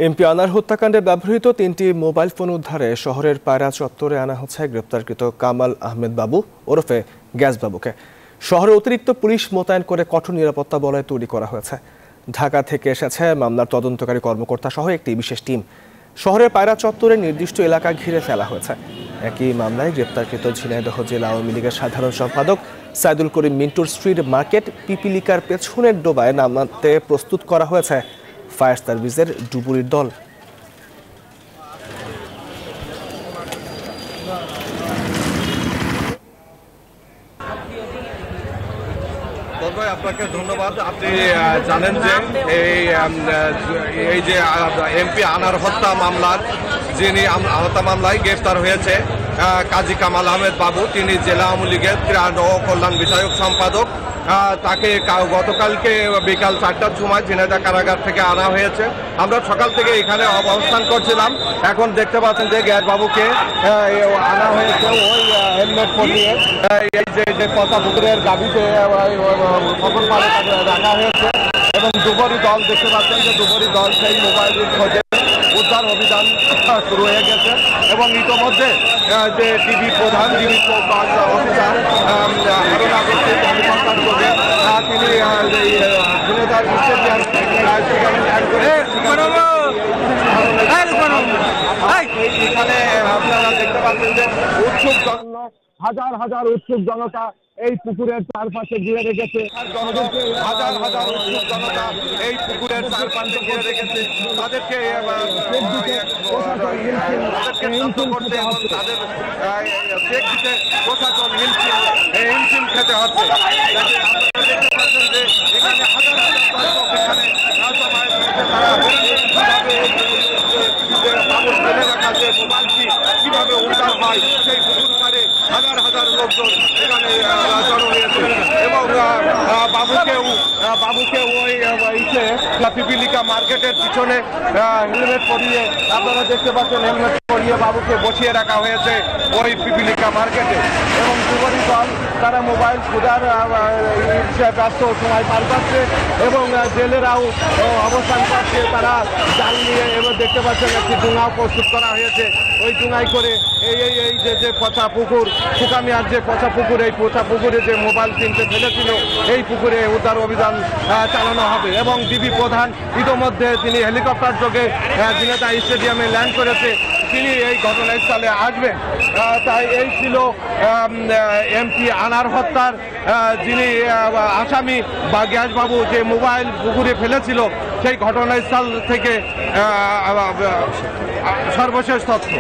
MP আনার হত্যাকাণ্ডে ব্যবহৃত 3টি মোবাইল ফোন উদ্ধারে শহরের পায়রা চত্বরে আনা হচ্ছে গ্রেপ্তারকৃত কামাল আহমেদ বাবু ওরফে গ্যাস বাবুকে। শহরে অতিরিক্ত পুলিশ মোতায়েন করে কঠোর নিরাপত্তা বলয় তৈরি করা হয়েছে। ঢাকা থেকে এসেছে মামলার তদন্তকারী কর্মকর্তা সহ একটি বিশেষ টিম। শহরের পায়রা চত্বরে নির্দিষ্ট এলাকা ঘিরে ফেলা হয়েছে। একই মামলায় গ্রেপ্তারকৃত ঝিনাইদহ জেলা আওয়ামী লীগের সাধারণ সম্পাদক সাইদুল করিম মিন্টুর স্ট্রিট মার্কেট পিপিলিকার পেছনের ডোবায় নামাতে প্রস্তুত করা হয়েছে ফায়ার সার্ভিসের ডুবুরির দল। আপনাকে ধন্যবাদ। আপনি জানেন যে এই যে এমপি আনার হত্যা মামলার যিনি হত্যা মামলায় গ্রেফতার হয়েছে কাজী কামাল আহমেদ বাবু, তিনি জেলা আওয়ামী লীগের ত্রাণ ও কল্যাণ বিষয়ক সম্পাদক। তাকে গতকালকে বিকাল 4টার সময় ঝিনাইদহ কারাগার থেকে আনা হয়েছে। আমরা সকাল থেকে এখানে অবস্থান করছিলাম। এখন দেখতে পাচ্ছেন যে গ্যাস বাবুকে আনা হয়েছে ওই হেলমেট পরিয়ে এই যে পচা পুকুরের গাড়িতে সকল পালে রাখা হয়েছে এবং ডুবুরি দল দেখতে পাচ্ছেন যে ডুবুরি দল সেই মোবাইলের খোঁজে উদ্ধার অভিযান শুরু হয়ে গেছে এবং ইতোমধ্যে যে ডিবি প্রধান ডিবি অফিসার হারুন আগস্তি কর্মকর্তার যোগে তিনি এখানে আপনারা দেখতে পাচ্ছেন যে উৎসুক হাজার হাজার উৎসুক জনতা এই পুকুরের চারপাশে ঘিরে রেখেছে। হাজার হাজার উৎসুক জনতা এই পুকুরের চারপাশে ঘিরে রেখেছে। তাদেরকে করতে এবং তাদের চেক দিতে প্রশাসন হিমশিম খেতে হচ্ছে। দেখতে পাচ্ছেন যে এখানে হাজার হাজার দর্শক এখানে ফেলে রাখা যে মোবাইলটি কিভাবে উদ্ধার হয় সেই পুকুর পাড়ে হাজার হাজার লোকজন এখানে জড়ো হয়েছে এবং বাবুকে ওই পিপিলিকা মার্কেটের পিছনে হেলমেট পরিয়ে আপনারা দেখতে পাচ্ছেন হেলমেট পরিয়ে বাবুকে বসিয়ে রাখা হয়েছে ওই পিপিলিকা মার্কেটে এবং ডুবুরি দল তারা মোবাইল খোঁজার ব্যস্ত সময় পার পাচ্ছে এবং জেলেরাও অবস্থান করছে। তারা জাল নিয়ে এবং দেখতে পাচ্ছেন একটি ডুঙাও প্রস্তুত করা হয়েছে। ওই ডুঙাই করে এই যে পচা পুকুর সুকামিয়ার যে পচা পুকুর, এই পচা পুকুরে যে মোবাইল কিনতে ফেলেছিল এই পুকুরে উদ্ধার অভিযান চালানো হবে এবং ডিবি প্রধান ইতোমধ্যে তিনি হেলিকপ্টার যোগে ঝিনাইদহ স্টেডিয়ামে ল্যান্ড করেছে। তিনি এই ঘটনাস্থলে আসবেন। তাই এই ছিল এমপি আনার হত্যার যিনি আসামি বা গ্যাসবাবু যে মোবাইল পুকুরে ফেলেছিল সেই ঘটনাস্থল থেকে সর্বশেষ তথ্য।